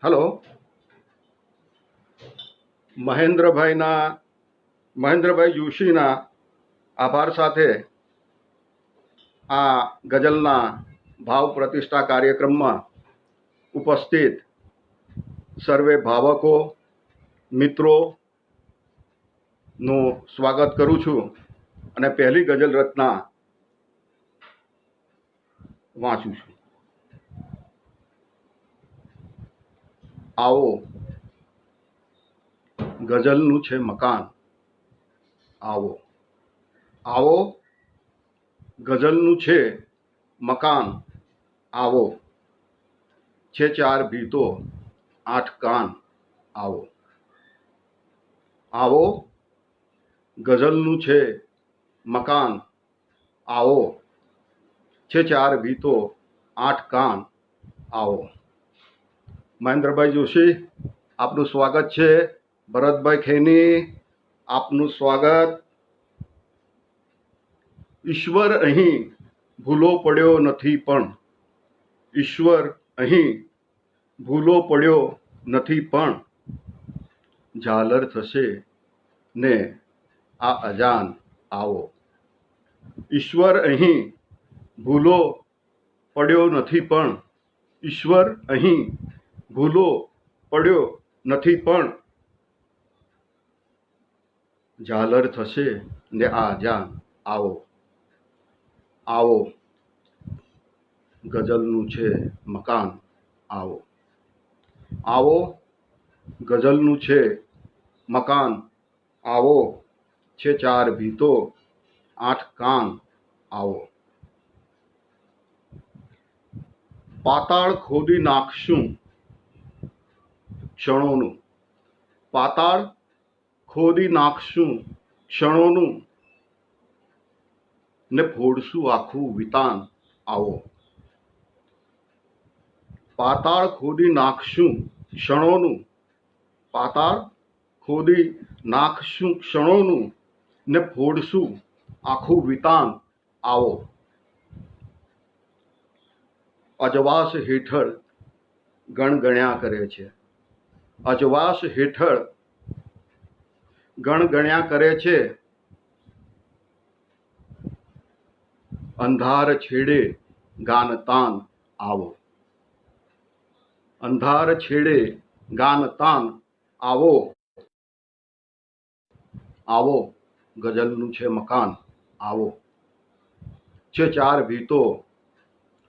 Hello, મહેન્દ્રભાઈ જોશીના આભાર સાથે આ ગઝલના ભાવ પ્રતિષ્ઠા કાર્યક્રમમાં ઉપસ્થિત સર્વે ભાવકો મિત્રોનું સ્વાગત કરું છું અને પહેલી ગઝલ રચના વાંચું છું. આવો ગઝલનું છે મકાન. આવો આવો ગઝલનું છે મકાન. આવો છે ચાર ભીતો આઠ કાન. આવો આવો ગઝલનું છે મકાન. આવો છે ચાર ભીતો આઠ કાન. આવો. મહેન્દ્રભાઈ જોશી, આપનું સ્વાગત છે. ભરતભાઈ ખેની, આપનું સ્વાગત. ઈશ્વર અહીં ભૂલો પડ્યો નથી પણ, ઈશ્વર અહીં ભૂલો પડ્યો નથી પણ, ઝાલર થશે ને આ અજાન. આવો. ઈશ્વર અહીં ભૂલો પડ્યો નથી પણ, ઈશ્વર અહીં ભૂલો પડ્યો નથી પણ, ઝાલર થશે ને આ અજાન. આવો આવો ગઝલનું છે મકાન. આવો આવો ગઝલનું છે મકાન. આવો છે ચાર ભીતો આઠ કાન. આવો. પાતાળ ખોદી નાખશું ક્ષણોનું, પાતાળ ખોદી નાખશું ક્ષણોનું, ને ફોડશું આખું વિતાન. આવો. પાતાળ ખોદી નાખશું ક્ષણોનું, પાતાળ ખોદી નાખશું ક્ષણોનું, ને ફોડશું આખું વિતાન. આવો. અજવાસ હેઠળ ગણગણ્યા કરે છે, અજવાસ હેઠળ ગણગણ્યા કરે છે, અંધાર છેડે ગાન તાન. આવો. અંધાર છેડે ગાન તાન. આવો આવો ગઝલનું છે મકાન. આવો છે ચાર ભીતો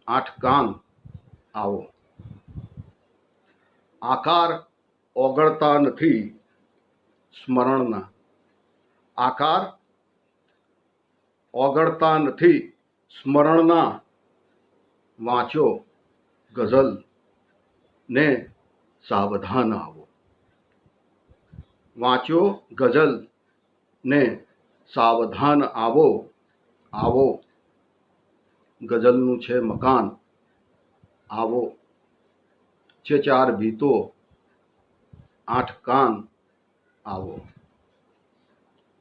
આઠ કાન. આવો. આકાર ઓગળતા નથી સ્મરણના, આકાર ઓગળતા નથી સ્મરણના, વાંચો ગઝલ ને સાવધાન. આવો. વાંચો ગઝલ ને સાવધાન. આવો. આવો ગઝલનું છે મકાન. આવો છે ચાર ભીતો આઠ કાન. આવો.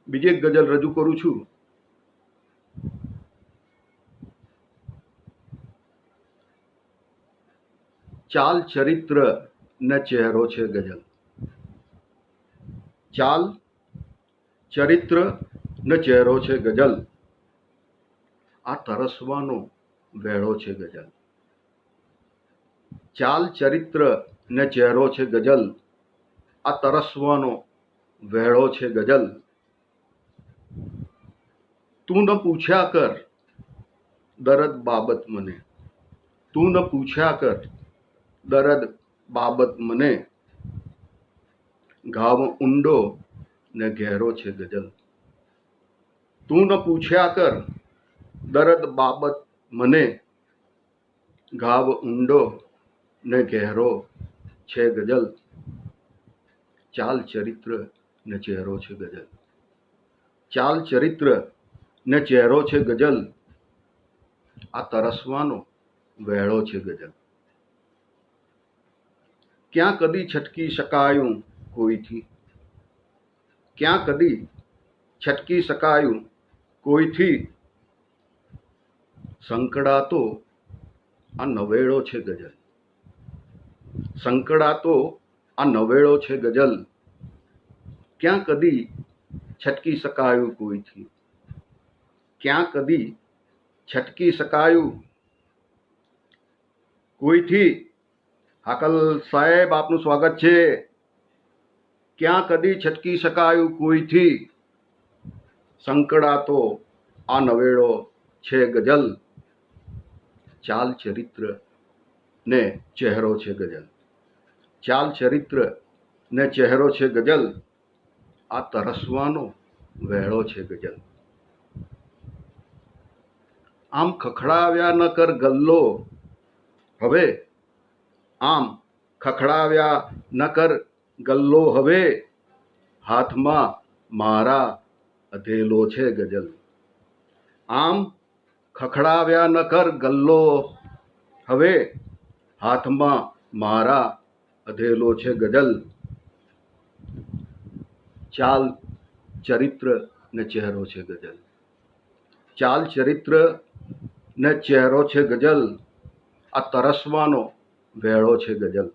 બીજી એક ગઝલ રજૂ કરું છું. ચાલ ચરિત્ર ને ચહેરો છે ગઝલ. ચાલ ચરિત્ર ને ચહેરો છે ગઝલ, આ તરસવાનો વેળો છે ગઝલ. ચાલ ચરિત્ર ને ચહેરો છે ગઝલ, આ તરસવાનો વેળો છે ગઝલ. તું ન પૂછ્યા કર દરદ બાબત મને, તું ન પૂછ્યા કર દરદ બાબત મને, ઘાવ ઊંડો ને ગહેરો છે ગઝલ. તું ન પૂછ્યા કર દરદ બાબત મને, ઘાવ ઊંડો ને ગહેરો છે ગઝલ. ચાલ ચરિત્ર ને ચહેરો છે ગઝલ, ચાલ ચરિત્ર ને ચહેરો છે ગઝલ, આ તરસવાનો વેળો છે ગઝલ. ક્યાં કદી છટકી શકાયું કોઈથી, ક્યાં કદી છટકી શકાયું કોઈથી, સંકળાતો આ નવેડો છે ગઝલ. સંકળાતો આ નવેડો છે ગઝલ, ક્યાં કદી છટકી શકાયું કોઈથી, ક્યાં કદી છટકી શકાયું કોઈથી. હાકલ સાહેબ આપનું સ્વાગત છે. ક્યાં કદી છટકી શકાયું કોઈથી, સંકળાતો આ નવેડો છે ગઝલ, ચાલ ચરિત્ર ને ચહેરો છે ગઝલ, ચાલ ચરિત્ર ને ચહેરો છે ગઝલ, આ તરસવાનો વેળો છે ગઝલ. આમ ખખડાવ્યા ન કર ગલ્લો હવે, આમ ખખડાવ્યા ન કર ગલ્લો હવે, હાથમાં મારા અધેલો છે ગઝલ. આમ ખખડાવ્યા ન કર ગલ્લો હવે, હાથમાં મારા અધેલો છે ગઝલ, ચાલ ચરિત્ર ને ચહેરો છે ગઝલ, ચાલ ચરિત્ર ને ચહેરો છે ગઝલ, આ તરસવાનો વેળો છે ગઝલ.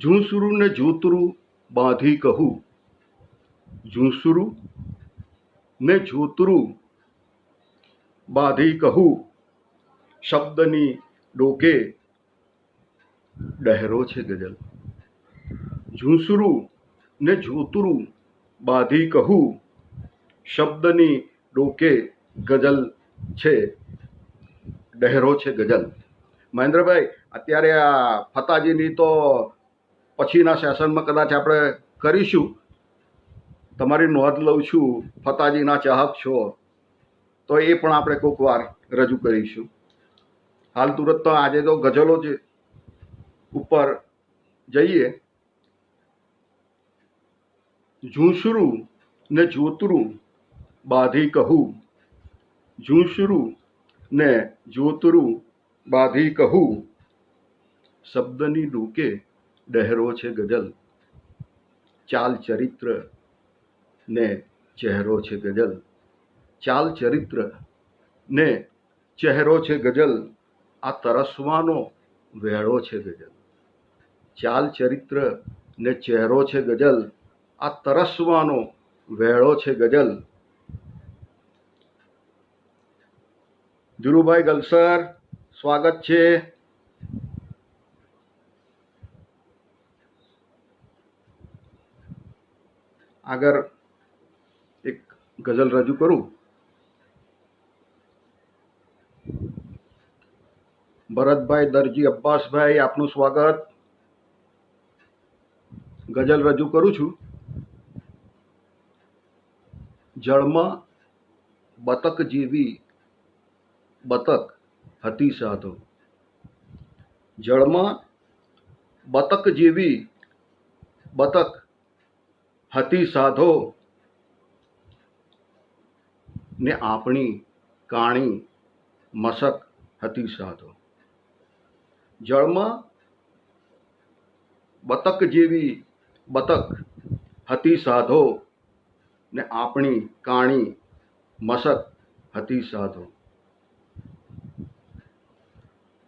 ઝૂંસરું ને જોતરું બાંધી કહું, ઝૂંસરું ને જોતરું બાંધી કહું, શબ્દની ડોકે ડહેરો છે ગઝલ. ઝૂંસરું ને જોતરું બાંધી કહું, શબ્દની ડોકે ગઝલ છે, ડહેરો છે ગઝલ. મહેન્દ્રભાઈ, અત્યારે આ ફતાજીની તો પછીના સેશનમાં કદાચ આપણે કરીશું. તમારી નોંધ લઉં છું, ફતાજીના ચાહક છો તો એ પણ આપણે કોઈક વાર રજૂ કરીશું. હાલ તુરત તો આજે તો ગઝલો જ ઉપર જઈએ. ઝૂંસરું ને જોતરું બાંધી કહું, ઝૂંસરું ને જોતરું બાંધી કહું, શબ્દની ડૂકે ડહેરો છે ગઝલ, ચાલ ચરિત્ર ને ચહેરો છે ગઝલ, ચાલ ચરિત્ર ને ચહેરો છે ગઝલ, આ તરસવાનો વેળો છે ગઝલ. ચાલ ચરિત્ર ને ચહેરો છે ગઝલ, આ તરસવાનો વેળો છે ગઝલ. ધીરુભાઈ ગલસર, સ્વાગત છે. આગળ એક ગઝલ રજૂ કરું. ભરતભાઈ દરજી અબ્બાસભાઈ, આપનું સ્વાગત. ગઝલ રજૂ કરું છું. જળમાં બતક જેવી બતક હતી સાધો, જળમાં બતક જેવી બતક હતી સાધો, ને આપણી કાણી મસક હતી સાધો. જળમાં બતક જેવી બતક હતી સાધો, ને આપણી કાણી મસક હતી સાધો.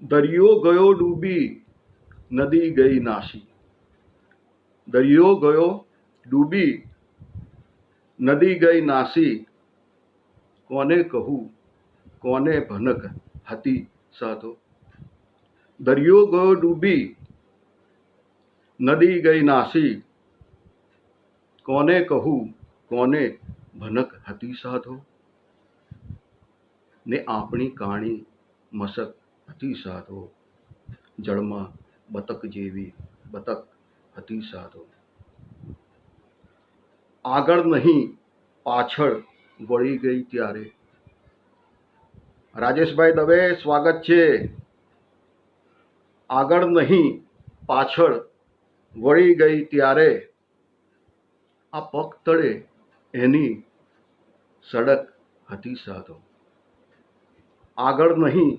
દરિયો ગયો ડૂબી નદી ગઈ નાસી, દરિયો ગયો ડૂબી નદી ગઈ નાસી, કોને કહું કોને ભનક હતી સાધો. દરિયો ગયો ડૂબી નદી ગઈ નાસી, કોને કહું કોને ભનક હતી સાધો, ને આપણી કાણી મસક હતી સાધો. જળમાં બતક જેવી બતક હતી સાધો. આગળ નહીં પાછળ વળી ગઈ ત્યારે. રાજેશભાઈ દવે, સ્વાગત છે. આગળ નહીં પાછળ વળી ગઈ ત્યારે, આ પગ તળે એની સડક હતી સાધો. આગળ નહીં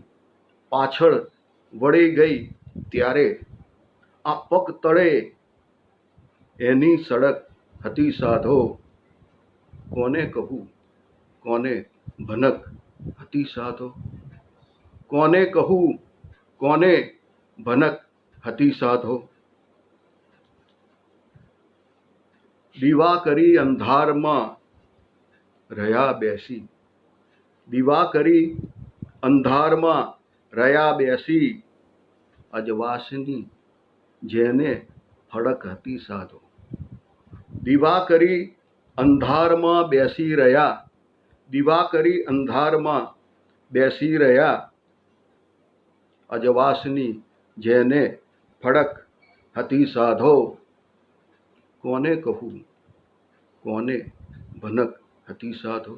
પાછળ વળી ગઈ ત્યારે, આ પગ તળે એની સડક હતી સાધો. કોને કહું કોને ભનક હતી સાધો, કોને કહું કોને ભનક હતી સાધો. દીવા કરી અંધારમાં રહ્યા બેસી, દીવા કરી અંધારમાં રહ્યા બેસી, અજવાસની જેને ફડક હતી સાધો. દીવા કરી અંધારમાં બેસી રહ્યા, દીવા કરી અંધારમાં બેસી રહ્યા, અજવાસની જેને ફડક હતી સાધો. કોને કહું, કોને ભનક હતી સાધો.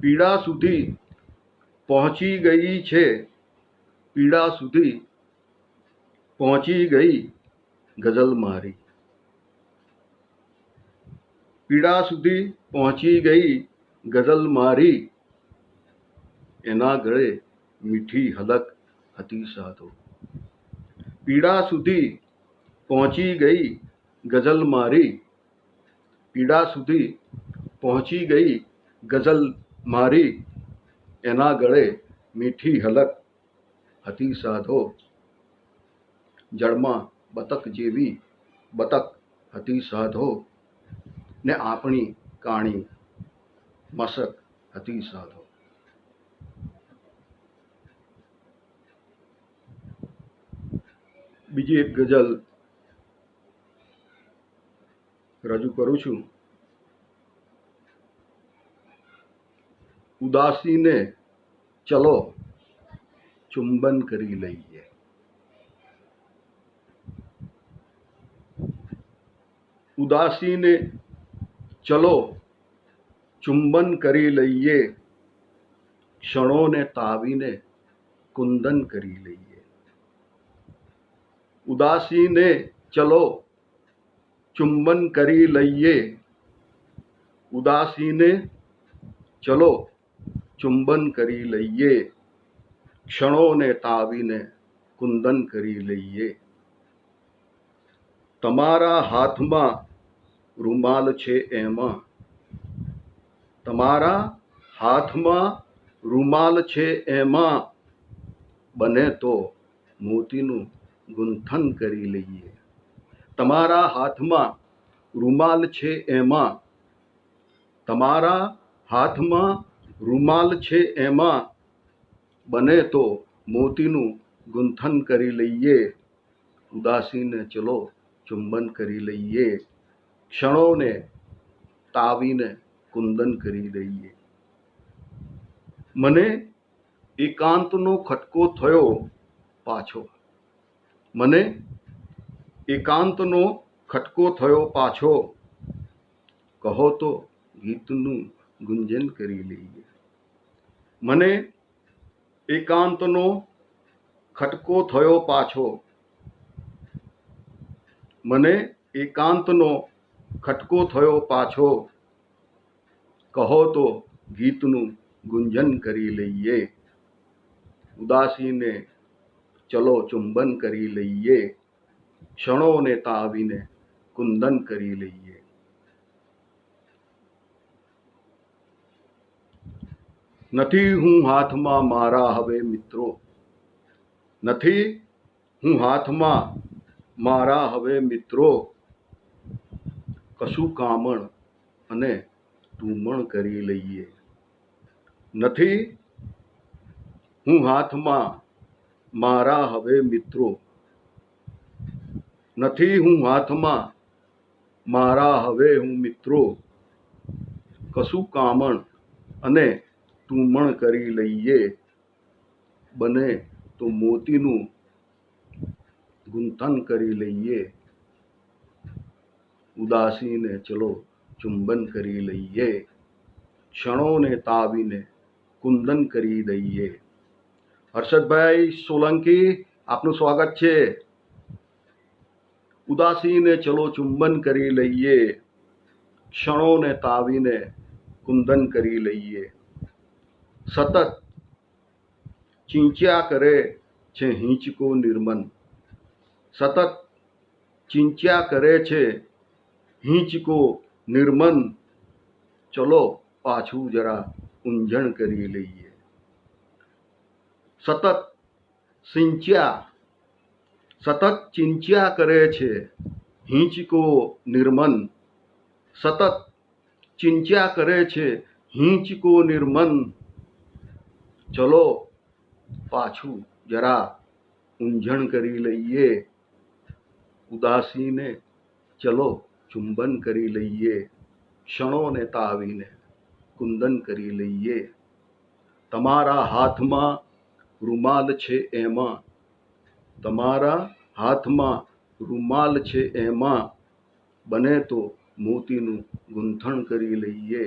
પીડા સુધી પહોંચી ગઈ છે, પીડા સુધી પહોંચી ગઈ ગઝલ મારી. પીડા સુધી પહોંચી ગઈ ગઝલ મારી, એના ગળે મીઠી હલક હતી સાધો. પીડા સુધી પહોંચી ગઈ ગઝલ મારી, પીડા સુધી પહોંચી ગઈ ગઝલ મારી, એના ગળે મીઠી હલક હતી સાધો. જળમાં બતક જેવી બતક હતી સાધો, ને આપણી કાણી મસક હતી સાધો. બીજી એક ગઝલ રજૂ કરું છું. ઉદાસીને ચલો ચુંબન કરી લઈએ. ઉદાસીને ચલો ચુંબન કરી લઈએ, ક્ષણોને તાવીને કુંદન કરી લઈએ. ઉદાસીને ચલો ચુંબન કરી લઈએ, ઉદાસીને ચલો ચુંબન કરી લઈએ, ક્ષણોને તાવીને કુંદન કરી લઈએ. તમારા હાથમાં રૂમાલ છે એમાં, તમારા હાથમાં રૂમાલ છે એમાં, બને તો મોતીનું ગુંથન કરી લઈએ. તમારા હાથમાં રૂમાલ છે એમાં, તમારા હાથમાં રૂમાલ છે એમાં, બને તો મોતીનું ગુંથન કરી લઈએ. ઉદાસીને ચલો ચુંબન કરી લઈએ, ક્ષણોને તાવીને કુંદન કરી લઈએ. મને એકાંતનો ખટકો થયો પાછો, મને એકાંતનો ખટકો થયો પાછો, કહો તો ગીતનું ગુંજન કરી લઈએ. મને એકાંતનો ખટકો થયો પાછો, મને એકાંતનો ખટકો થયો પાછો, કહો તો ગીતનું ગુંજન કરી લઈએ. ઉદાસીને ચલો ચુંબન કરી લઈએ, ક્ષણોને તાવીને કુંદન કરી લઈએ. નથી હું હાથમાં મારા હવે મિત્રો, નથી હું હાથમાં મારા હવે મિત્રો, કશું કામણ અને તુમણ કરી લઈએ. નથી હું હાથમાં મારા હવે મિત્રો, નથી હું હાથમાં મારા હવે હું મિત્રો, કશું કામણ અને તુમણ કરી લઈએ. બને તો મોતીનું ગુંથન કરી લઈએ. ઉદાસીને ચલો ચુંબન કરી લઈએ, ક્ષણોને તાવીને કુંદન કરી દઈએ. હર્ષદભાઈ સોલંકી, આપનું સ્વાગત છે. ઉદાસીને ચલો ચુંબન કરી લઈએ, ક્ષણોને તાવીને કુંદન કરી લઈએ. સતત ચીંચ્યા કરે છે હિંચકો નિર્મન, સતત ચીંચ્યા કરે છે હિંચકો નિર્મન, ચલો પાછું જરા ઊંઝણ કરી લઈએ. સતત સિંચ્યા સતત ચિંચ્યા કરે છે હિંચકો નિર્મન, સતત ચિંચ્યા કરે છે હિંચકો નિર્મન, ચલો પાછું જરા ઊંઝણ કરી લઈએ, ઉદાસીને ચલો ચુંબન કરી લઈએ, ક્ષણોને તાવીને કુંદન કરી લઈએ, તમારા હાથમાં રૂમાલ છે એમાં, તમારા હાથમાં રૂમાલ છે એમાં, બને તો મોતીનું ગૂંથણ કરી લઈએ,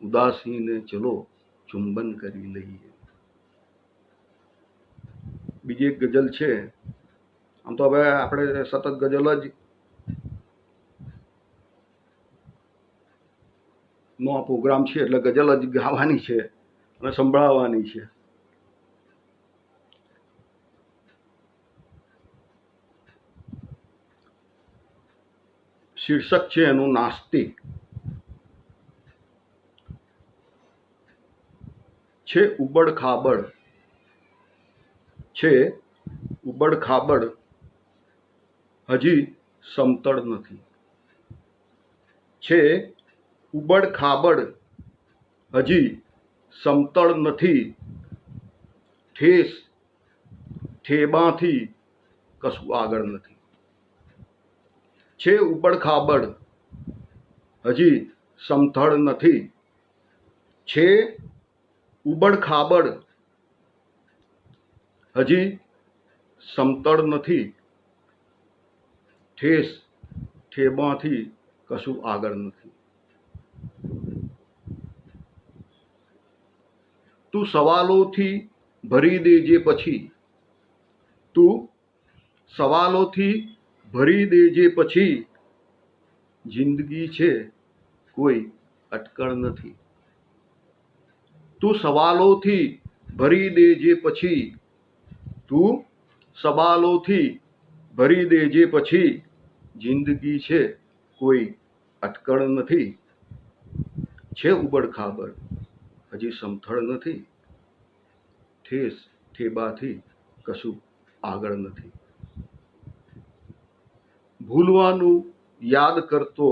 ઉદાસીને ચલો ચુંબન કરી લઈએ. બીજી એક ગઝલ છે. આમ તો હવે આપણે સતત ગઝલ જ નો આ પ્રોગ્રામ છે એટલે ગઝલ જ ગાવાની છે અને સંભળાવવાની છે. શીર્ષક છે એનું નાસ્તિક. છે ઉબડ ખાબડ, છે ઉબડ ખાબડ, હજી સમતળ નથી. છે ઉબડ ખાબડ, હજી સમતળ નથી, ઠેસ ઠેબાથી કશું આગળ નથી. છે ઉબડ ખાબડ, હજી સમતળ નથી, છે ઉબડ ખાબડ, હજી સમતળ નથી, ઠેસ ઠેબાથી કશું આગળ નથી. તું સવાલોથી ભરી દેજે પછી, તું સવાલોથી ભરી દેજે પછી, જિંદગી છે કોઈ અટકળ નથી. તું સવાલોથી ભરી દેજે પછી, તું સવાલોથી ભરી દેજે પછી, જિંદગી છે કોઈ અટકળ નથી. છે ઉબડ ખાબડ, હજી સમથળ નથી, ઠેસ ઠેબાથી કશું આગળ નથી. ભૂલવાનું યાદ કરતો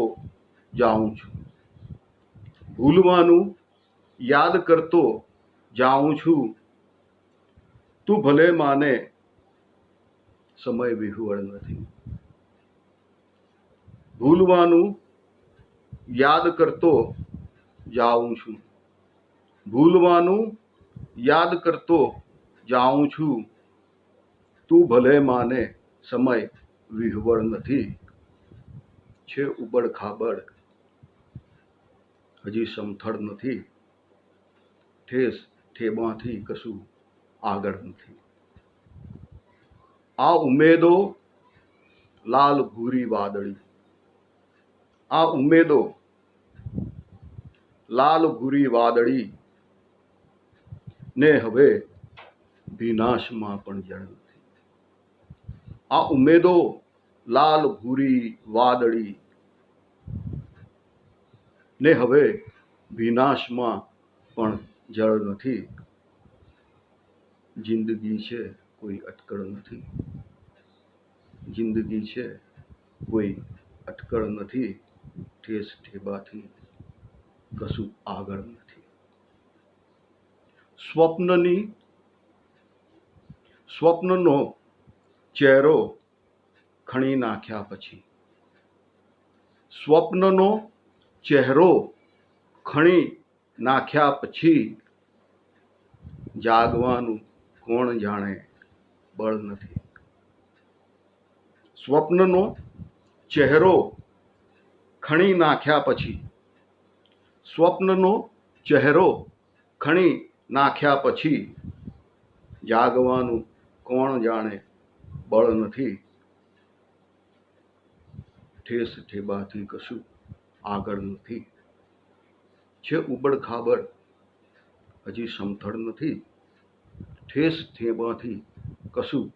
જાઉં છું, ભૂલવાનું યાદ કરતો જાઉં છું, તું ભલે માને સમય વિહવળ નથી. ભૂલવાનું યાદ કરતો જાઉં છું, ભૂલવાનું યાદ કરતો જાઉં છું, તું ભલે માને સમય વિહવળ નથી. છે ઉબડ ખાબડ, હજી સમથળ નથી, ઠેસ ઠેબાથી કશું આગળ નથી. આ ઉમેદો લાલ ભૂરી વાદળી, આ ઉમેદો લાલ ભૂરી વાદળી, ને હવે વિનાશમાં પણ જળ નથી. આ ઉમેદો લાલ ભૂરી વાદળી, ને હવે વિનાશમાં પણ જળ નથી. જિંદગી છે કોઈ અટકળ નથી, જિંદગી છે કોઈ અટકળ નથી, ઠેસ ઠેબાથી કશું આગળ નથી. સ્વપ્નનો ચહેરો ખણી નાખ્યા પછી, સ્વપ્નનો ચહેરો ખણી નાખ્યા પછી, જાગવાનું કોણ જાણે બળ નથી. સ્વપ્નનો ચહેરો ખણી નાખ્યા પછી, સ્વપ્નનો ચહેરો ખણી નાખ્યા પછી, જાગવાનું કોણ જાણે બળ નથી. ઠેસ ઠેબાથી કશું આગળ નથી. છે ઉબડ ખાબડ, હજી સમથળ નથી, ઠેસ ઠેબાથી કશું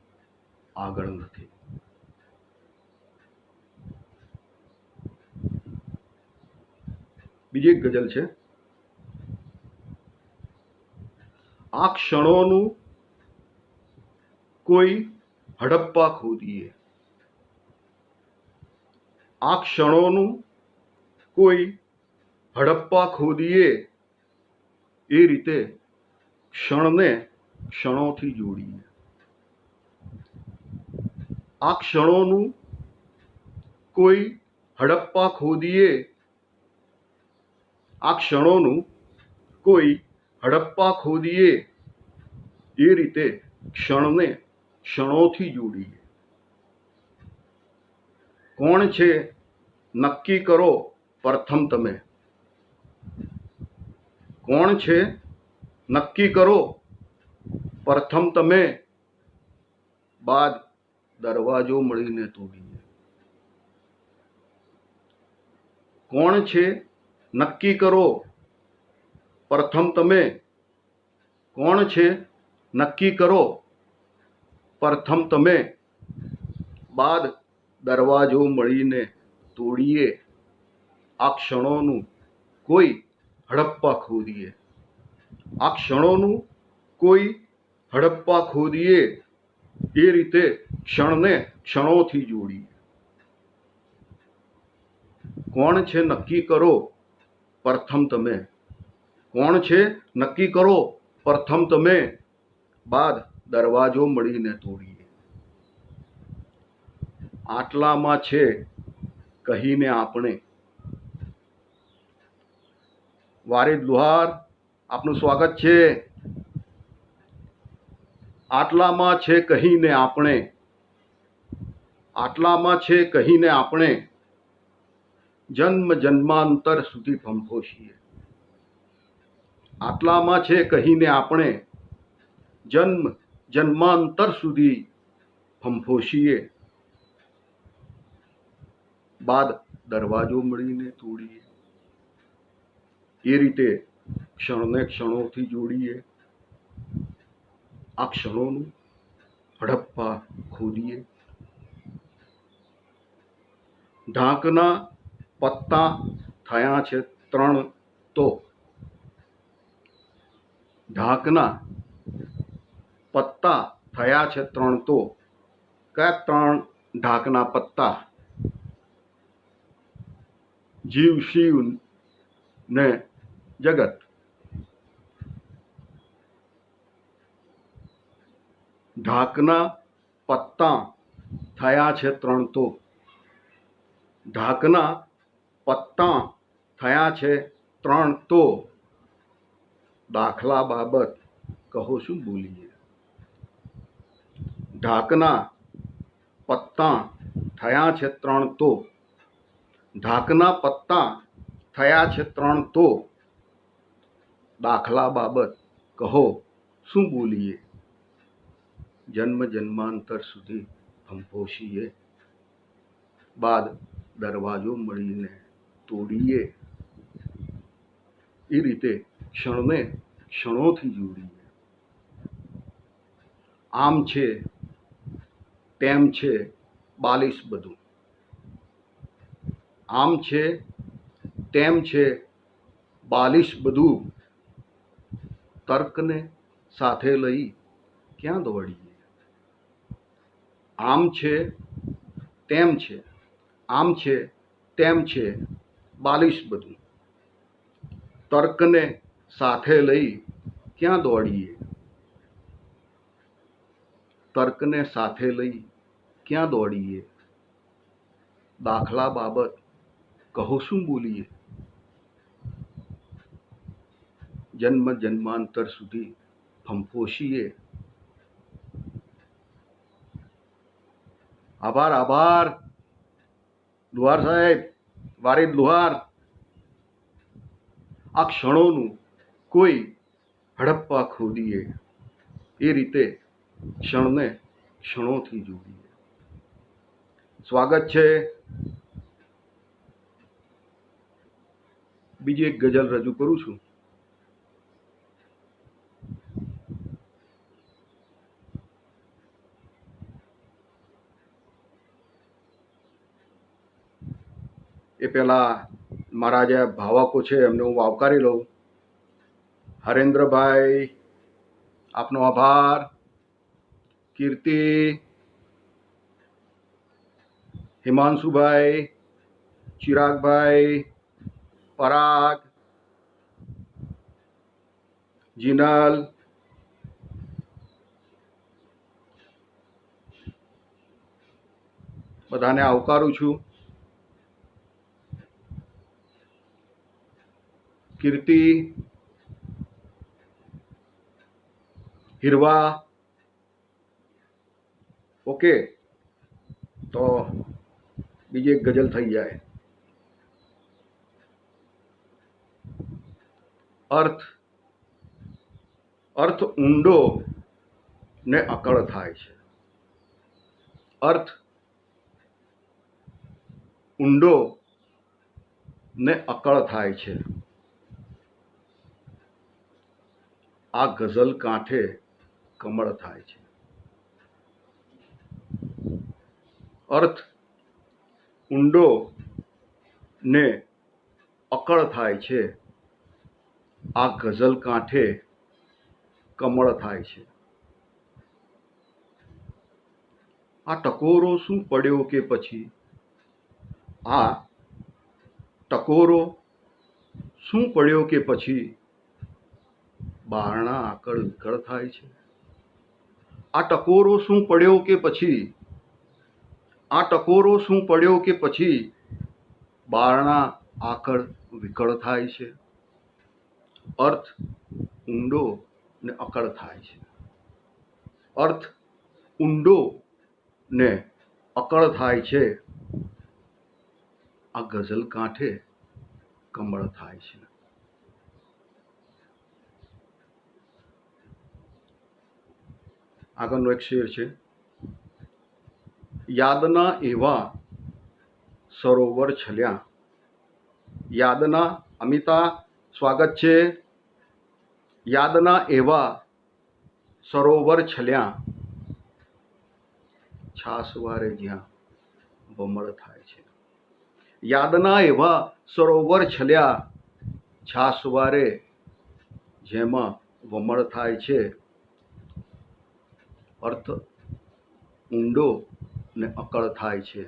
આગળ નથી. બીજી એક ગઝલ છે. આ ક્ષણોનું કોઈ હડપ્પા ખોદીએ. આ ક્ષણોનું કોઈ હડપ્પા ખોદીએ, એ રીતે ક્ષણને ક્ષણોથી જોડીએ. આ ક્ષણોનું કોઈ હડપ્પા ખોદીએ, આ ક્ષણોનું કોઈ હડપ્પા ખોદીએ, એ રીતે ક્ષણને ક્ષણોથી જોડીએ. કોણ છે નક્કી કરો પ્રથમ તમે. કોણ છે નક્કી કરો પ્રથમ તમે, બાદ દરવાજો મળીને તોડીએ. કોણ છે નક્કી કરો પ્રથમ તમે. કોણ છે નક્કી કરો પ્રથમ તમે, બાદ દરવાજો મળીને તોડીએ. આ ક્ષણોનું કોઈ હડપ્પા ખોદીએ. આ ક્ષણોનું કોઈ હડપ્પા ખોદીએ, એ રીતે ક્ષણને ક્ષણોથી જોડીએ. કોણ છે નક્કી કરો પ્રથમ તમે. કોણ છે નક્કી કરો પ્રથમ તમે, બાદ દરવાજો મળીને તોડીએ. આટલામાં છે કહીને આપણે. વારીદ લુહાર, આપનું સ્વાગત છે. આટલામાં છે કહીને આપણે. આટલામાં છે કહીને આપણે જન્મ જન્માંતર સુધી ફંફોશીએ. આટલામાં છે કહીને આપણે જન્મ જન્માંતર સુધી ફંફોશીએ, બાદ દરવાજો મળીને તોડીએ. એ રીતે ક્ષણને ક્ષણોથી જોડીએ. આ ક્ષણોનું હડપ્પા ખોદીએ. ઢાંકના પત્તા થયા છે 3 તો. ઢાંકના પત્તા થયા છે 3 તો. કયા 3 ઢાંકના પત્તા? જીવ, શિવ ને જગત. ઢાંકના પત્તા થયા છે 3 તો. ઢાંકના પત્તા થયા છે 3 તો. દાખલા બાબત કહો શું બોલીએ. ઢાંકના પત્તા થયા છે 3 તો. ઢાંકના પત્તા થયા છે 3 તો. દાખલા બાબત કહો શું બોલીએ. જન્મ જન્માંતર સુધી ફંફોશીએ, બાદ દરવાજો મળીને તોડીએ. એ રીતે ક્ષણને ક્ષણોથી જોડીએ. આમ છે તેમ છે બાલિશ બધું. આમ છે તેમ છે બાલિશ બધું. તર્કને સાથે લઈ ક્યાં દોડીએ. આમ છે તેમ છે, આમ છે તેમ છે બાલિશ બધું. તર્કને સાથે લઈ ક્યાં દોડીએ. તર્કને સાથે લઈ ક્યાં દોડીએ. દાખલા બાબત કહો શું બોલીએ. જન્મ જન્માંતર સુધી ફંફોશીએ. આભાર, આભાર લુહાર સાહેબ, વારીદ લુહાર. આ ક્ષણોનું કોઈ હડપ્પા ખોદીએ, એ રીતે ક્ષણને ક્ષણોથી જોડીએ. સ્વાગત છે. બીજી એક ગઝલ રજૂ કરું છું. એ પહેલા મારા જે ભાવકો છે એમને હું આવકારી લઉં. હરેન્દ્રભાઈ, આપનો આભાર. કીર્તિ, હિમાંશુભાઈ, ચિરાગભાઈ, પરાગ, જીનલ, બધાને આવકારું છું. કીર્તિ, હિરવા, ઓકે. તો બીજી એક ગઝલ થઈ જાય. અર્થ ઊંડો ને અકળ થાય છે. અર્થ ઊંડો ને અકળ થાય છે. આ ગઝલ કાંઠે કમળ થાય છે. અર્થ ઊંડો ને અકળ થાય છે. આ ગઝલ કાંઠે કમળ થાય છે. આ ટકોરો શું પડ્યો કે પછી, આ ટકોરો શું પડ્યો કે પછી બારણા આકળ વિકળ થાય છે. આ ટકોરો શું પડ્યો કે પછી, આ ટકોરો શું પડ્યો કે પછી બારણા આકળ વિકળ થાય છે. અર્થ ઊંડો ને અકળ થાય છે. અર્થ ઊંડો ને અકળ થાય છે. આ ગઝલ કાંઠે કમળ થાય છે. આગળનો એક શેર છે. યાદના એવા સરોવર છલ્યા. યાદના, અમિતા સ્વાગત છે. યાદના એવા સરોવર છલ્યા, છાસવારે જ્યાં વમળ થાય છે. યાદના એવા સરોવર છલ્યા, છાસવારે જેમાં વમળ થાય છે. અર્થ ઊંડો ને અકળ થાય છે.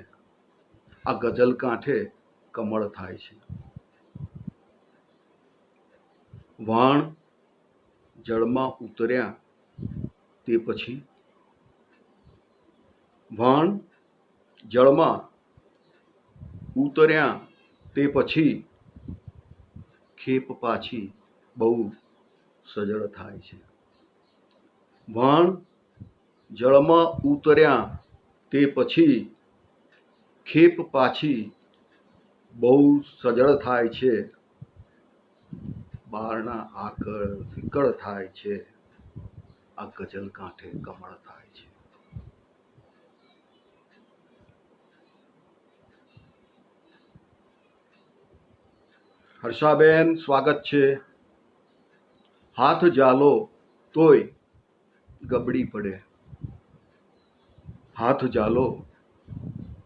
આ ગઝલ કાંઠે કમળ થાય છે. વાણ જળમાં ઉતર્યા તે પછી, વાણ જળમાં ઉતર્યા તે પછી ખેપ પાછી બહુ સજળ થાય છે. વાણ જળમાં ઉતર્યા તે પછી ખેપ પાછી બહુ સજળ થાય છે. બારણા આકળ વિકળ થાય છે. આ ગઝલ કાંઠે કમળ થાય છે. હર્ષાબેન સ્વાગત છે. હાથ ઝાલો તોય ગબડી પડે. હાથ ઝાલો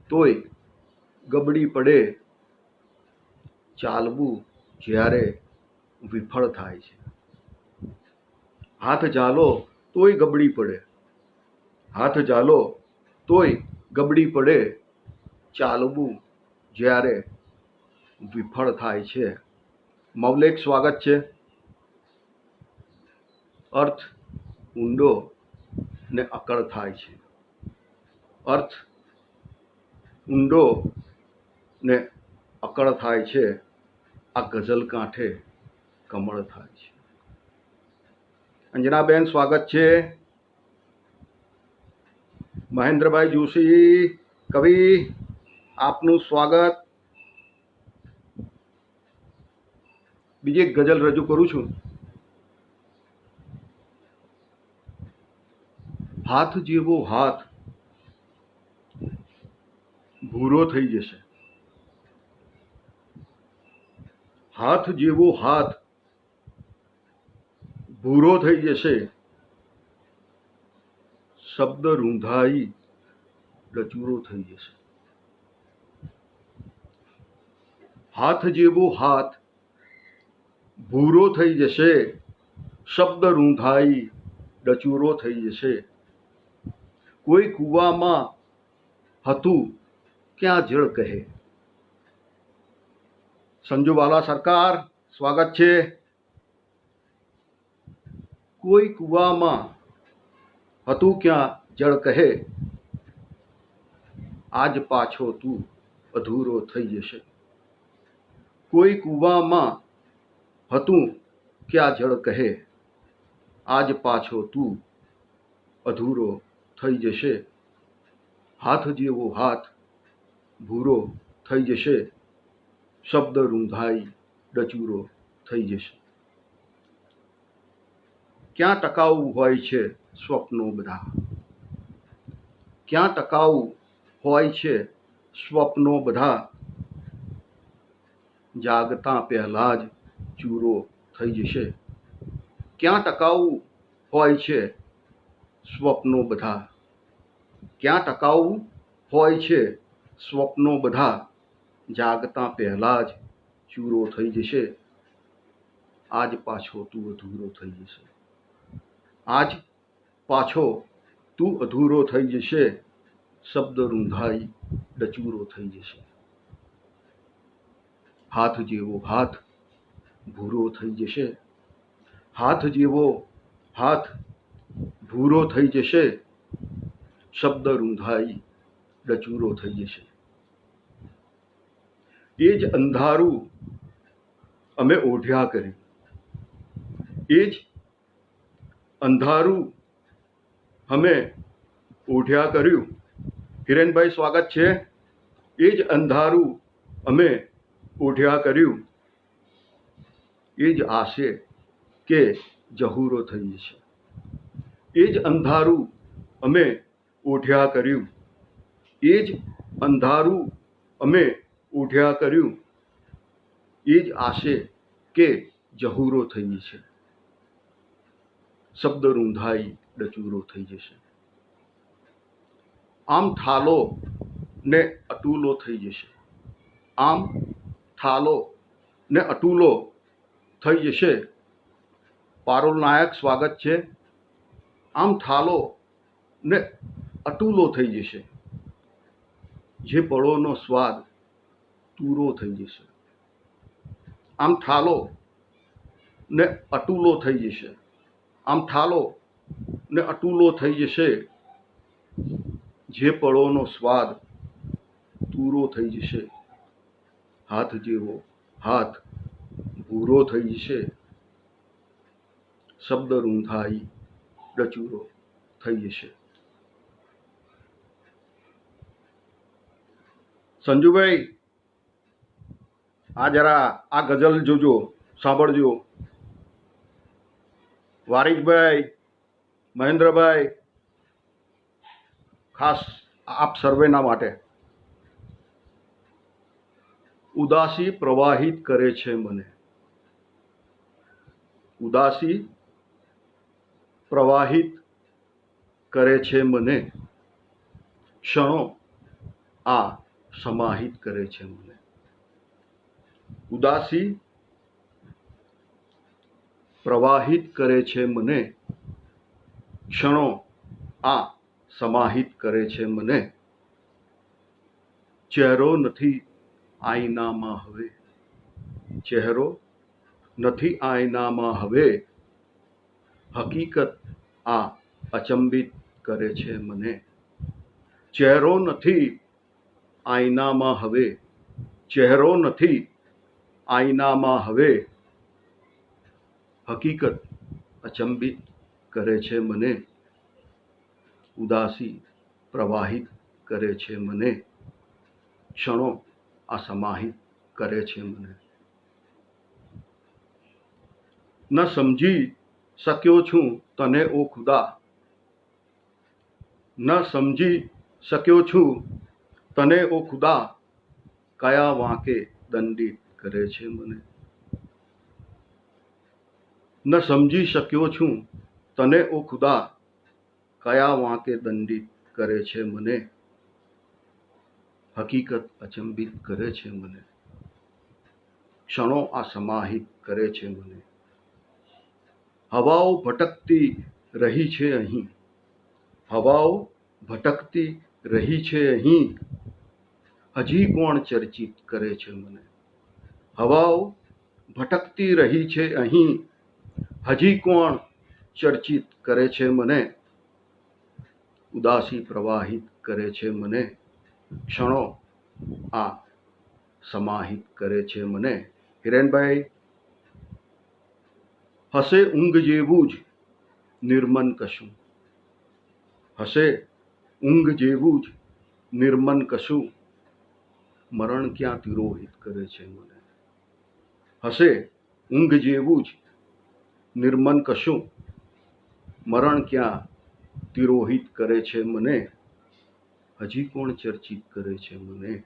તોય ગબડી પડે. ચાલવું જ્યારે વિફળ થાય છે. હાથ ઝાલો તોય ગબડી પડે. હાથ ઝાલો તોય ગબડી પડે. ચાલવું જ્યારે વિફળ થાય છે. મૌલિક સ્વાગત છે. અર્થ ઊંડો ને અકળ થાય છે. અર્થ ઊંડો ને અકળ થાય છે. આ ગઝલ કાંઠે કમળ થાય છે. અંજનાબેન સ્વાગત છે. મહેન્દ્રભાઈ જોશી કવિ આપનું સ્વાગત. બીજી એક ગઝલ રજૂ કરું છું. હાથ જેવો હાથ ભૂરો થઈ જશે. હાથ જેવો હાથ ભૂરો થઈ જશે. શબ્દ રૂંધાઈ ડચુરો થઈ જશે. હાથ જેવો હાથ ભૂરો થઈ જશે. શબ્દ રૂંધાઈ ડચુરો થઈ જશે. કોઈ કૂવામાં હતું ક્યાં જળ કહે. સંજુવાલા સરકાર, સ્વાગત છે. કોઈ કૂવામાં હતું ક્યાં જળ કહે, આજ પાછો તું અધૂરો થઈ જશે. કોઈ કૂવામાં હતું ક્યાં જળ કહે, આજ પાછો તું અધૂરો થઈ જશે. હાથ જેવો હાથ ભૂરો થઈ જશે, શબ્દ રૂંધાઈ ડચુરો થઈ જશે. ક્યાં ટકાઉ હોય છે સ્વપ્નો બધા, ક્યાં ટકાઉ હોય છે સ્વપ્નો બધા, જાગતા પહેલા જ ચૂરો થઈ જશે. ક્યાં ટકાઉ હોય છે સ્વપ્નો બધા, ક્યાં ટકાઉ હોય છે સ્વપ્નો બધા, જાગતા પહેલા જ ચૂરો થઈ જશે. આજ પાછો તું અધૂરો થઈ જશે. આજ પાછો તું અધૂરો થઈ જશે, શબ્દ રૂંધાઈ ડચુરો થઈ જશે. હાથ જેવો હાથ ભૂરો થઈ જશે, હાથ જેવો હાથ ભૂરો થઈ જશે, શબ્દ રૂંધાઈ ડચુરો થઈ જશે. એ જ અંધારું અમે ઓઢ્યા કર્યું, એ જ અંધારું અમે ઓઢ્યા કર્યું. હિરેનભાઈ સ્વાગત છે. એ જ અંધારું અમે ઓઢ્યા કર્યું, એ જ આશે કે જહુરો થઈ જશે. એ જ અંધારું અમે ઓઢ્યા કર્યું, એ જ અંધારું અમે ઓઢ્યા કર્યું, એ જ આશે કે જહુરો થઈ જશે. શબ્દ રૂંધાઈ ડચુરો થઈ જશે. આમ ઠાલો ને અટૂલો થઈ જશે, આમ ઠાલો ને અટૂલો થઈ જશે. પારુલ નાયક સ્વાગત છે. આમ ઠાલો ને અટૂલો થઈ જશે, જે પળોનો સ્વાદ તૂરો થઈ જશે. આમ ઠાલો ને અટૂલો થઈ જશે, આમ ઠાલો ને અટૂલો થઈ જશે, જે પળોનો સ્વાદ તૂરો થઈ જશે. હાથ જેવો હાથ ભૂરો થઈ જશે, શબ્દ રૂંધાઈ ડચુરો થઈ જશે. સંજુભાઈ, આ જરા આ ગઝલ જોજો, સાંભળજો. વારિકભાઈ, મહેન્દ્રભાઈ, ખાસ આપ સર્વેના માટે. ઉદાસી પ્રવાહિત કરે છે મને, ઉદાસી પ્રવાહિત કરે છે મને, ક્ષણો આ સમાહિત કરે છે મને. ઉદાસી પ્રવાહિત કરે છે મને, ક્ષણો આ સમાહિત કરે છે મને. ચહેરો નથી આઈનામાં હવે, ચહેરો નથી આઈનામાં હવે, હકીકત આ અચંબિત કરે છે મને. ચહેરો નથી આઈનામાં હવે, ચહેરો નથી આઈનામાં હવે, હકીકત અચંબિત કરે છે મને. ઉદાસી પ્રવાહિત કરે છે મને, ક્ષણો આ સમાહિત કરે છે મને. ન સમજી શક્યો છું તને ઓ ખુદા, ન સમજી શક્યો છું તને ઓ ખુદા, કયા વાંકે દંડિત કરે છે મને. ન સમજી શક્યો છું તને ઓ ખુદા, કયા વાંકે દંડિત કરે છે મને. હકીકત અચંબિત કરે છે મને, ક્ષણો આ સમાહિત કરે છે મને. હવાઓ ભટકતી રહી છે અહીં, હવાઓ ભટકતી રહી છે અહીં, હજી કોણ ચર્ચિત કરે છે મને. હવાઓ ભટકતી રહી છે અહીં, હજી કોણ ચર્ચિત કરે છે મને. ઉદાસી પ્રવાહિત કરે છે મને, ક્ષણો આ સમાહિત કરે છે મને. હિરેનભાઈ, હશે ઊંઘ જેવું જ નિર્મન કશું, હશે ઊંઘ જેવું જ નિર્મન કશું, મરણ ક્યાં તિરોહિત કરે છે મને. હશે ઊંઘ જેવું જ નિર્મન કશું, મરણ ક્યાં તિરોહિત કરે છે મને. હજી કોણ ચર્ચિત કરે છે મને.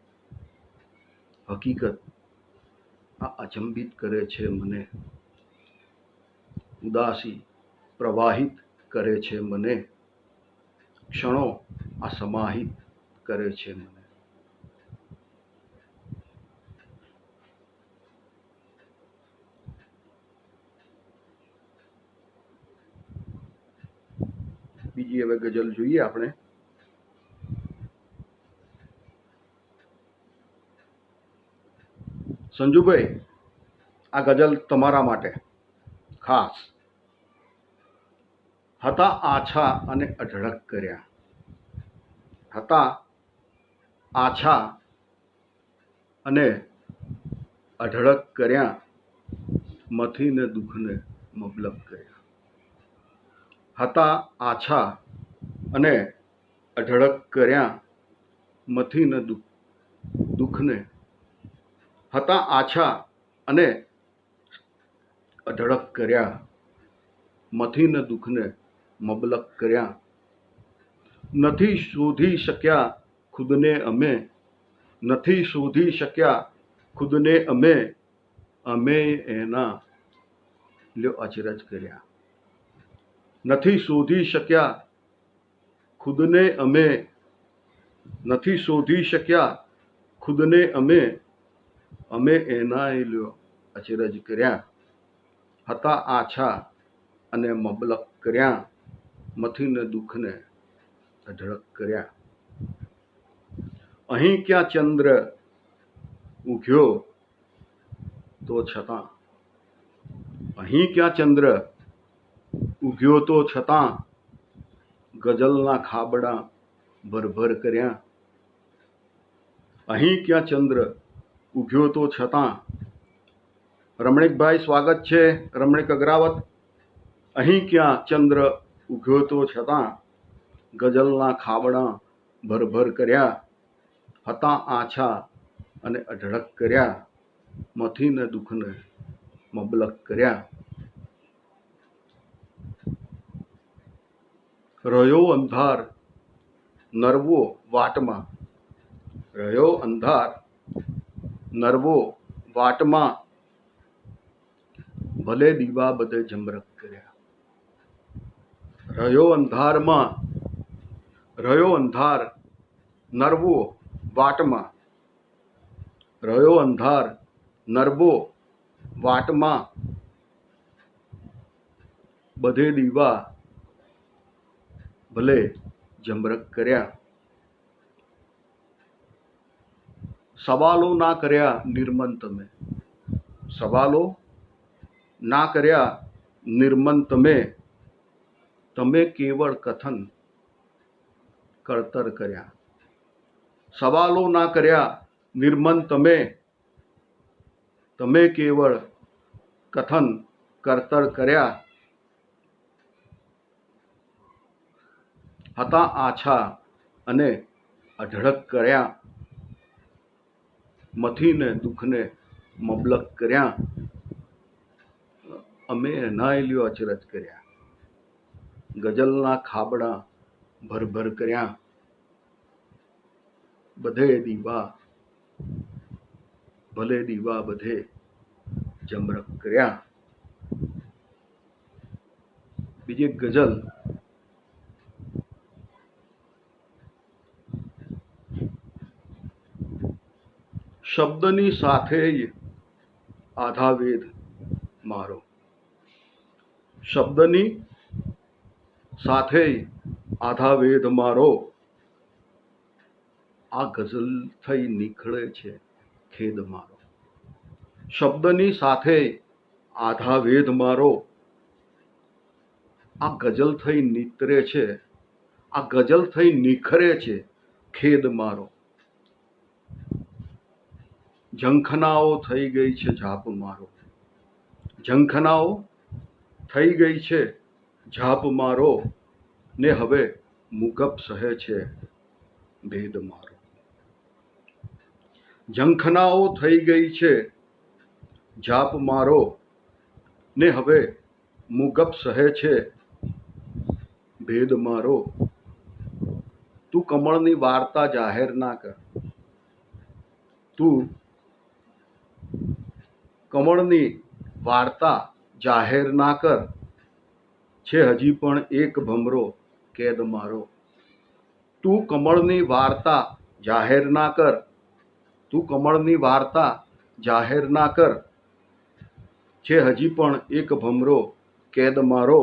હકીકત આ અચંબિત કરે છે મને. ઉદાસી પ્રવાહિત કરે છે મને, ક્ષણો આ સમાહિત કરે છે મને. બીજી હવે ગઝલ જોઈએ આપણે. સંજુભાઈ, આ ગઝલ તમારા માટે ખાસ. હતા આછા અને અઢળક કર્યા, હતા આછા અને અઢળક કર્યા, મથીને દુઃખને મબલક કર્યા. હતા આછા અને અઢળક કર્યા, મથીને દુઃખને. હતા આછા અને અઢળક કર્યા, મથીને દુઃખને મબલક કર્યા. નથી શોધી શક્યા ખુદને અમે, નથી શોધી શક્યા ખુદને અમે, અમે એના લ્યો અચરજ કર્યા. નથી શોધી શક્યા ખુદને અમે, નથી શોધી શક્યા ખુદને અમે, અમે એનાય લ્યો અચરજ કર્યા. હતા આછા અને મબલક કર્યા, મથીને દુઃખને અઢળક કર્યા. અહીં ક્યાં ચંદ્ર ઉગ્યો તો છતાં, અહીં ક્યાં ચંદ્ર ઉગ્યો તો છતાં, ગઝલના ખાબડા ભરભર કર્યા. અહીં ક્યાં ચંદ્ર ઉગ્યો તો છતાં. રમણીકભાઈ સ્વાગત છે, રમણીક અગ્રાવત. અહીં ક્યાં ચંદ્ર ઉગ્યો તો છતાં, ગઝલના ખાબડા ભરભર કર્યા. હતા આછા અને અઢળક કર્યા, મથીને દુઃખને મબલક કર્યા. રહ્યો અંધાર નરવો વાટમાં, રહ્યો અંધાર નરવો વાટમાં, ભલે દીવા બધે જમરક કર્યા. રહ્યો અંધારમાં, રહ્યો અંધાર નરવો વાટમાં, રહ્યો અંધાર નરવો વાટમાં, બધે દીવા ભલે જમરક કર્યા. સવાલો ના કર્યા નિર્મન તમે, સવાલો ના કર્યા નિર્મન તમે, તમે કેવળ કથન કરતર કર્યા. સવાલો ના કર્યા નિર્મન તમે, તમે કેવળ કથન કરતર કર્યા. હતા આછા અને અઢળક કર્યા, મથીને દુઃખને મબલક કર્યા. અમે એનાય લ્યો અચરજ કર્યા. ગઝલના ખાબડા ભરભર કર્યા, બધે દીવા ભલે દીવા બધે જમરક કર્યા. બીજી એક ગઝલ. શબ્દની સાથે જ આધાવેદ મારો, શબ્દની સાથે આધાવેદ મારો, આ ગઝલ થઈ નીકળે છે ખેદ મારો. શબ્દની સાથે આધા વેદ મારો, આ ગઝલ થઈ નીતરે છે, આ ગઝલ થઈ નિખરે છે ખેદ મારો. ઝંખનાઓ થઈ ગઈ છે ઝાપ મારો, ઝંખનાઓ થઈ ગઈ છે ઝાપ મારો, ને હવે મુગપ સહે છે ભેદ મારો. ઝંખનાઓ થઈ ગઈ છે ઝાપ મારો, ને હવે મુગપ સહે છે ભેદ મારો. તું કમળની વાર્તા જાહેર ના કર, તું કમળની વાર્તા જાહેર ના કર, છે હજી પણ એક ભમરો કેદ મારો. તું કમળની વાર્તા જાહેર ના કર, તું કમળની વાર્તા જાહેર ના કર, છે હજી પણ એક ભમરો કેદ મારો.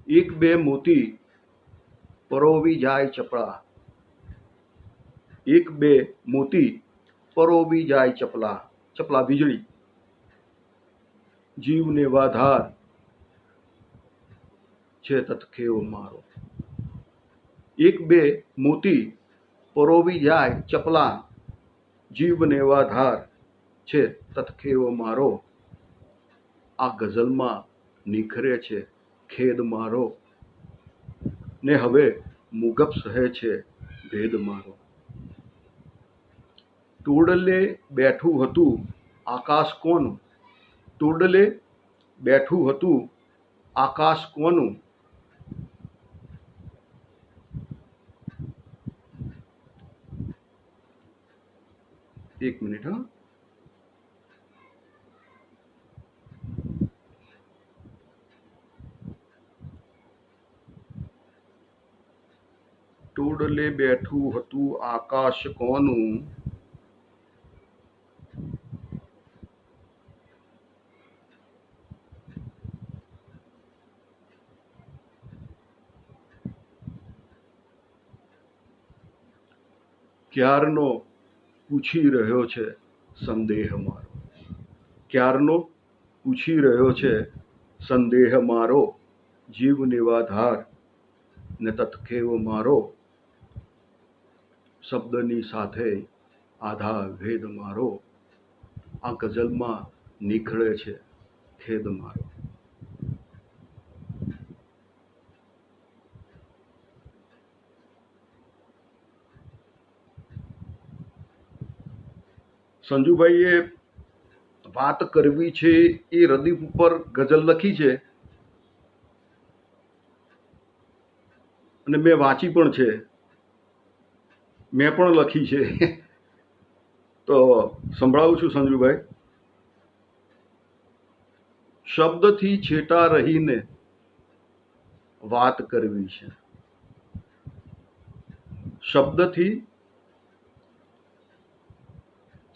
એક બે મોતી પરોવી જાય ચપળા, એક બે મોતી પરોવી જાય ચપલા, ચપલા વીજળી. જીવને વાધાર છે તત્ખેવ મારો. એક બે મોતી પરોવી જાય ચપલા, જીવને વાધાર છે તત્ખેવ મારો. આ ગઝલમાં નિખરે છે ખેદ મારો, ને હવે મુગપ સહે છે ભેદ મારો. ટોડલે બેઠું હતું આકાશ કોનું, ટોડલે બેઠું હતું આકાશ કોનું, એક મિનિટ હા. ટોડલે બેઠું હતું આકાશ કોનું, ક્યારનો પૂછી રહ્યો છે સંદેહ મારો. ક્યારનો પૂછી રહ્યો છે સંદેહ મારો, જીવ નિવાધાર ને તત્ખેવ મારો. શબ્દની સાથે આધા ભેદ મારો, આ ગઝલમાં નીકળે છે ખેદ મારો. સંજુભાઈએ વાત કરવી છે એ રદીફ ઉપર ગઝલ લખી છે, અને મેં વાંચી પણ છે, મેં પણ લખી છે. તો સંભળાવું છું સંજુભાઈ. શબ્દથી છેટા રહીને વાત કરવી છે, શબ્દથી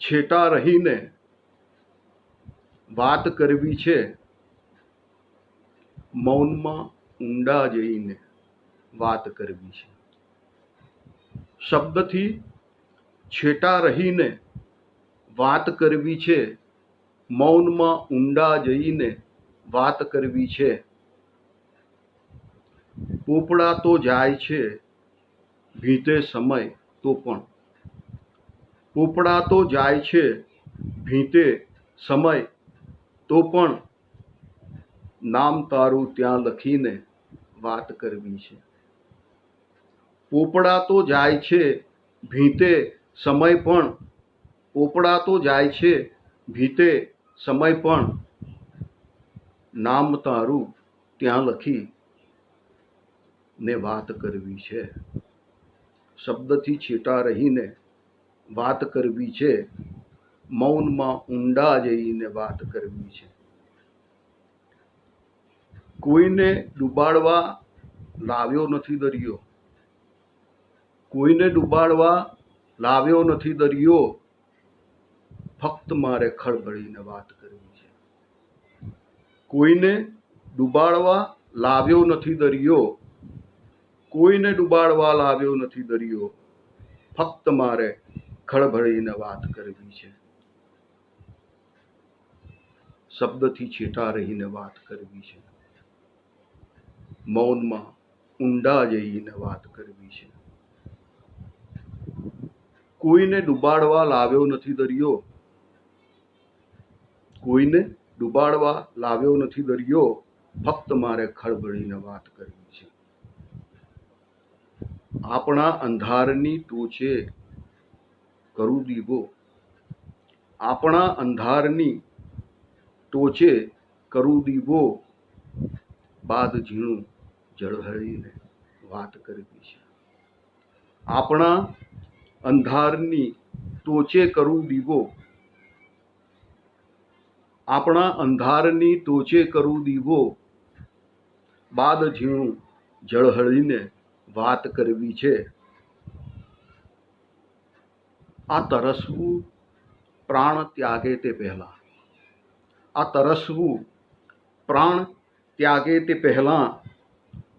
છેટા રહીને વાત કરવી છે, મૌનમાં ઊંડા જઈને વાત કરવી છે. શબ્દથી છેટા રહીને વાત કરવી છે, મૌનમાં ઊંડા જઈને વાત કરવી છે. પોપડા તો જાય છે ભીતે સમય તો પણ, પોપડા તો જાય છે ભીતે સમય તો પણ, નામ તારું ત્યાં લખીને વાત કરવી છે. પોપડા તો જાય છે ભીતે સમય પણ, પોપડા તો જાય છે ભીતે સમય પણ, નામ તારું ત્યાં લખી ને વાત કરવી છે. શબ્દથી છેટા રહીને વાત કરવી છે, મૌનમાં ઊંડા જઈને વાત કરવી છે. કોઈને ડૂબાડવા લાવ્યો નથી દરિયો, કોઈને ડૂબાડવા લાવ્યો નથી દરિયો, ફક્ત મારે ખળભળીને વાત કરવી છે. કોઈને ડૂબાડવા લાવ્યો નથી દરિયો, કોઈને ડૂબાડવા લાવ્યો નથી દરિયો, ફક્ત મારે ખળભળીને વાત કરવી છે. શબ્દથી છેટા રહીને વાત કરવી છે. મૌનમાં ઊંડા જઈને વાત કરવી છે. કોઈને ડૂબાડવા લાવ્યો નથી દરિયો, કોઈને ડૂબાડવા લાવ્યો નથી દરિયો, ફક્ત મારે ખળભળીને વાત કરવી છે. આપણા અંધારની ટોચે કરું દીવો, આપણા અંધારની ટોચે કરું દીવો, બાદ ઝીણું ઝળહળીને વાત કરવી છે. આપણા અંધારની ટોચે કરું દીવો, આપણા અંધારની ટોચે કરું દીવો, બાદ ઝીણું ઝળહળીને વાત કરવી છે. આ તરસવું પ્રાણ ત્યાગે તે પહેલા, આ તરસવું પ્રાણ ત્યાગે તે પહેલા,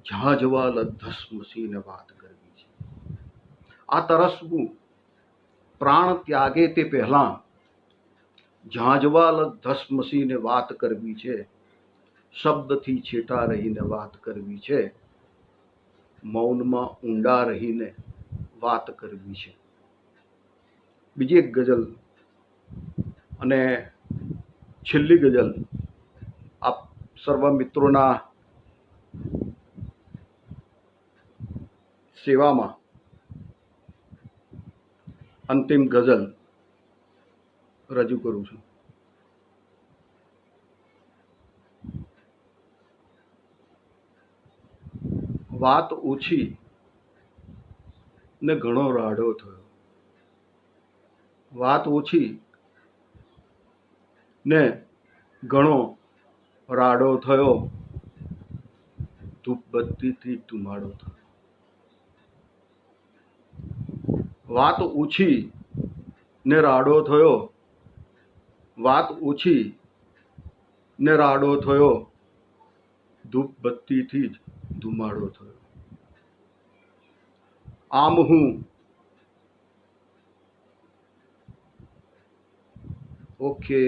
ઝાંઝવા લધ્ધસમસીને વાત કરવી છે. આ તરસવું પ્રાણ ત્યાગે તે પહેલા, ઝાંઝવા લધ્ધસમસીને વાત કરવી છે. શબ્દથી છેટા રહીને વાત કરવી છે. મૌનમાં ઊંડા રહીને વાત કરવી છે. બીજી એક ગઝલ અને છેલ્લી ગઝલ આપ સર્વ મિત્રોના સેવામાં અંતિમ ગઝલ રજૂ કરું છું. વાત ઓછી ને ઘણો રાડો થયો, વાત ઓછી ને ઘણો રાડો થયો, ધૂપબત્તીથી ધુમાડો થયો. વાત ઓછી ને રાડો થયો, વાત ઓછી ને રાડો થયો, ધૂપબત્તીથી જ ધુમાડો થયો. આમ હું ઓકે.